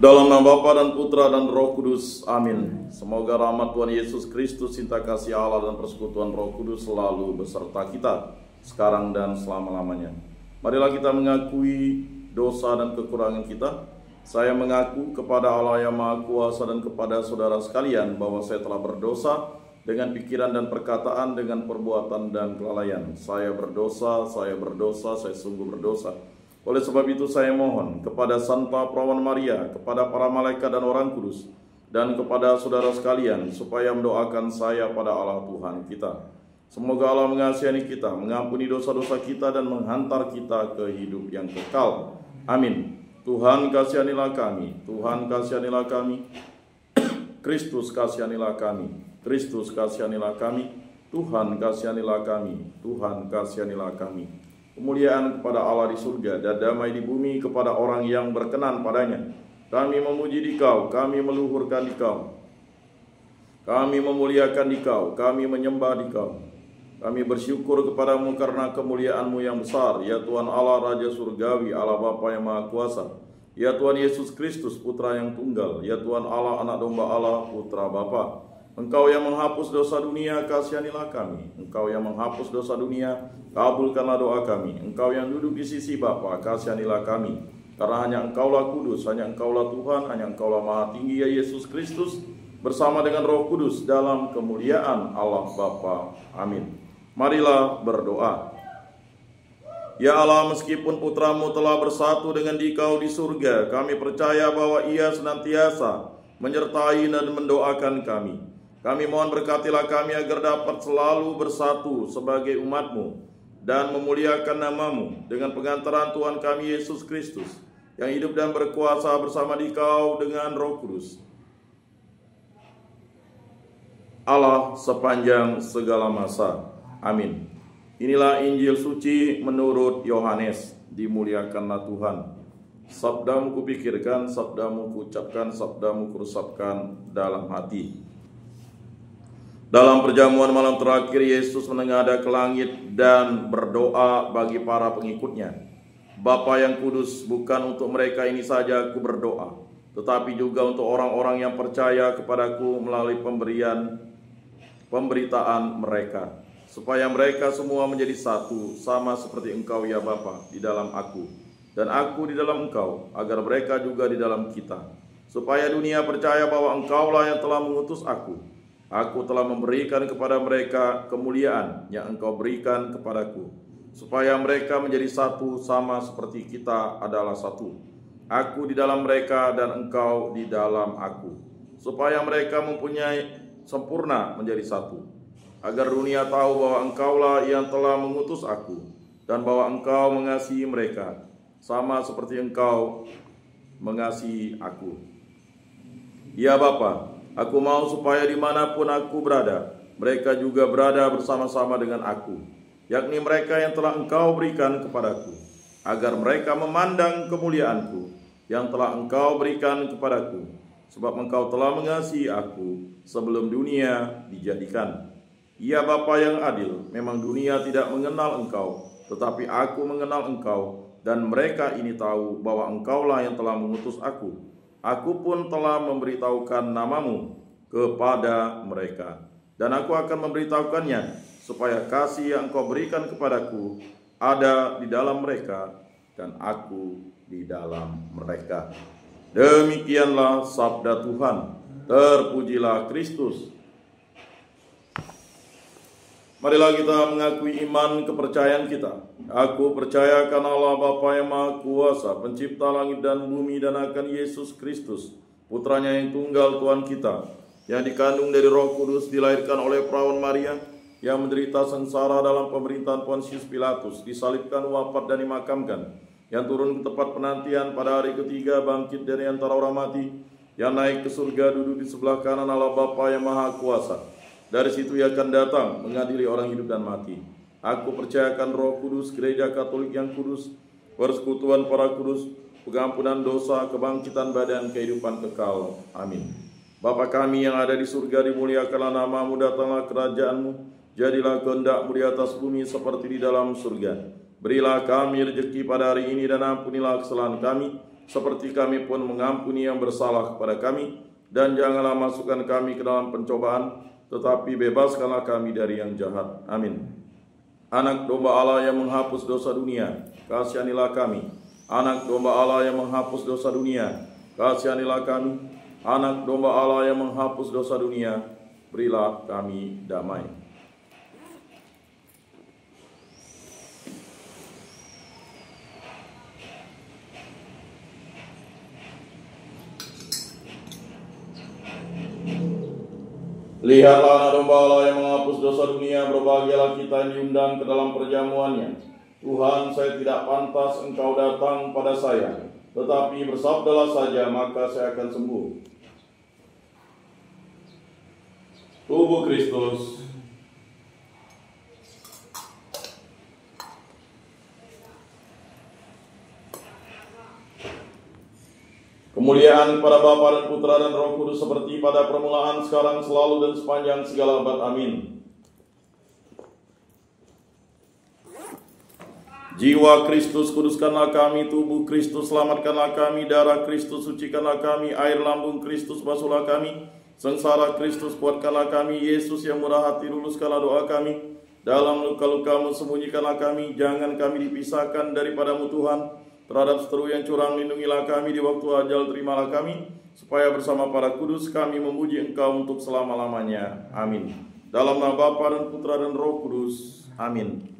Dalam nama Bapa dan Putra dan Roh Kudus, amin. Semoga rahmat Tuhan Yesus Kristus, cinta kasih Allah dan persekutuan Roh Kudus selalu beserta kita, sekarang dan selama-lamanya. Marilah kita mengakui dosa dan kekurangan kita. Saya mengaku kepada Allah yang Maha Kuasa dan kepada saudara sekalian bahwa saya telah berdosa dengan pikiran dan perkataan, dengan perbuatan dan kelalaian. Saya berdosa, saya sungguh berdosa. Oleh sebab itu saya mohon kepada Santa Perawan Maria, kepada para malaikat dan orang kudus, dan kepada saudara sekalian, supaya mendoakan saya pada Allah Tuhan kita. Semoga Allah mengasihani kita, mengampuni dosa-dosa kita, dan menghantar kita ke hidup yang kekal. Amin. Tuhan kasihanilah kami, Tuhan kasihanilah kami, Kristus kasihanilah kami, Kristus kasihanilah kami, Tuhan kasihanilah kami, Tuhan kasihanilah kami. Kemuliaan kepada Allah di surga dan damai di bumi kepada orang yang berkenan padanya. Kami memuji Dikau, kami meluhurkan Dikau, kami memuliakan Dikau, kami menyembah Dikau. Kami bersyukur kepadamu karena kemuliaan-Mu yang besar, ya Tuhan Allah Raja Surgawi, Allah Bapa yang Maha Kuasa, ya Tuhan Yesus Kristus Putra yang tunggal, ya Tuhan Allah Anak Domba Allah, Putra Bapa. Engkau yang menghapus dosa dunia, kasihanilah kami. Engkau yang menghapus dosa dunia, kabulkanlah doa kami. Engkau yang duduk di sisi Bapa, kasihanilah kami. Karena hanya Engkaulah kudus, hanya Engkaulah Tuhan, hanya Engkaulah Maha Tinggi, ya Yesus Kristus, bersama dengan Roh Kudus dalam kemuliaan Allah Bapa. Amin. Marilah berdoa. Ya Allah, meskipun putramu telah bersatu dengan Dikau di surga, kami percaya bahwa Ia senantiasa menyertai dan mendoakan kami. Kami mohon berkatilah kami agar dapat selalu bersatu sebagai umat-Mu dan memuliakan nama-Mu dengan pengantaran Tuhan kami Yesus Kristus, yang hidup dan berkuasa bersama Dikau dengan Roh Kudus, Allah sepanjang segala masa. Amin. Inilah Injil suci menurut Yohanes. Dimuliakanlah Tuhan. Sabdamu kupikirkan, sabdamu kuucapkan, sabdamu kuresapkan dalam hati. Dalam perjamuan malam terakhir, Yesus menengadah ke langit dan berdoa bagi para pengikutnya. Bapa yang kudus, bukan untuk mereka ini saja aku berdoa, tetapi juga untuk orang-orang yang percaya kepadaku melalui pemberitaan mereka, supaya mereka semua menjadi satu, sama seperti Engkau ya Bapa di dalam aku, dan aku di dalam Engkau, agar mereka juga di dalam kita, supaya dunia percaya bahwa Engkaulah yang telah mengutus aku. Aku telah memberikan kepada mereka kemuliaan yang Engkau berikan kepadaku, supaya mereka menjadi satu sama seperti kita adalah satu. Aku di dalam mereka dan Engkau di dalam aku, supaya mereka mempunyai sempurna menjadi satu, agar dunia tahu bahwa Engkaulah yang telah mengutus aku, dan bahwa Engkau mengasihi mereka, sama seperti Engkau mengasihi aku. Ya Bapa, aku mau supaya dimanapun aku berada, mereka juga berada bersama-sama dengan aku, yakni mereka yang telah Engkau berikan kepadaku, agar mereka memandang kemuliaanku yang telah Engkau berikan kepadaku, sebab Engkau telah mengasihi aku sebelum dunia dijadikan. Ya Bapa yang adil, memang dunia tidak mengenal Engkau, tetapi aku mengenal Engkau, dan mereka ini tahu bahwa Engkaulah yang telah mengutus aku. Aku pun telah memberitahukan nama-Mu kepada mereka, dan aku akan memberitahukannya, supaya kasih yang Engkau berikan kepadaku ada di dalam mereka, dan aku di dalam mereka. Demikianlah sabda Tuhan. Terpujilah Kristus. Marilah kita mengakui iman kepercayaan kita. Aku percaya akan Allah Bapa yang Maha Kuasa, pencipta langit dan bumi, dan akan Yesus Kristus, Putranya yang tunggal Tuhan kita, yang dikandung dari Roh Kudus, dilahirkan oleh Perawan Maria, yang menderita sengsara dalam pemerintahan Pontius Pilatus, disalibkan, wafat dan dimakamkan, yang turun ke tempat penantian, pada hari ketiga bangkit dari antara orang mati, yang naik ke surga, duduk di sebelah kanan Allah Bapa yang Maha Kuasa. Dari situ Ia akan datang mengadili orang hidup dan mati. Aku percayakan Roh Kudus, Gereja Katolik yang kudus, persekutuan para kudus, pengampunan dosa, kebangkitan badan, kehidupan kekal. Amin. Bapa kami yang ada di surga, dimuliakanlah nama-Mu, datanglah kerajaan-Mu, jadilah kehendak-Mu di atas bumi seperti di dalam surga. Berilah kami rezeki pada hari ini, dan ampunilah kesalahan kami, seperti kami pun mengampuni yang bersalah kepada kami. Dan janganlah masukkan kami ke dalam pencobaan, tetapi bebaskanlah kami dari yang jahat. Amin. Anak domba Allah yang menghapus dosa dunia, kasihanilah kami. Anak domba Allah yang menghapus dosa dunia, kasihanilah kami. Anak domba Allah yang menghapus dosa dunia, berilah kami damai. Lihatlah anak domba Allah yang menghapus dosa dunia, berbahagialah kita yang diundang ke dalam perjamuannya. Tuhan, saya tidak pantas Engkau datang pada saya, tetapi bersabdalah saja, maka saya akan sembuh. Tubuh Kristus. Kemuliaan kepada Bapa dan Putra dan Roh Kudus seperti pada permulaan, sekarang, selalu, dan sepanjang segala abad. Amin. Jiwa Kristus, kuduskanlah kami. Tubuh Kristus, selamatkanlah kami. Darah Kristus, sucikanlah kami. Air lambung Kristus, basuhlah kami. Sengsara Kristus, kuatkanlah kami. Yesus yang murah hati, luluskanlah doa kami. Dalam luka-lukamu, sembunyikanlah kami. Jangan kami dipisahkan daripadamu Tuhan. Terhadap seteru yang curang, lindungilah kami. Di waktu ajal, terimalah kami, supaya bersama para kudus kami memuji Engkau untuk selama-lamanya. Amin. Dalam nama Bapa dan Putra dan Roh Kudus. Amin.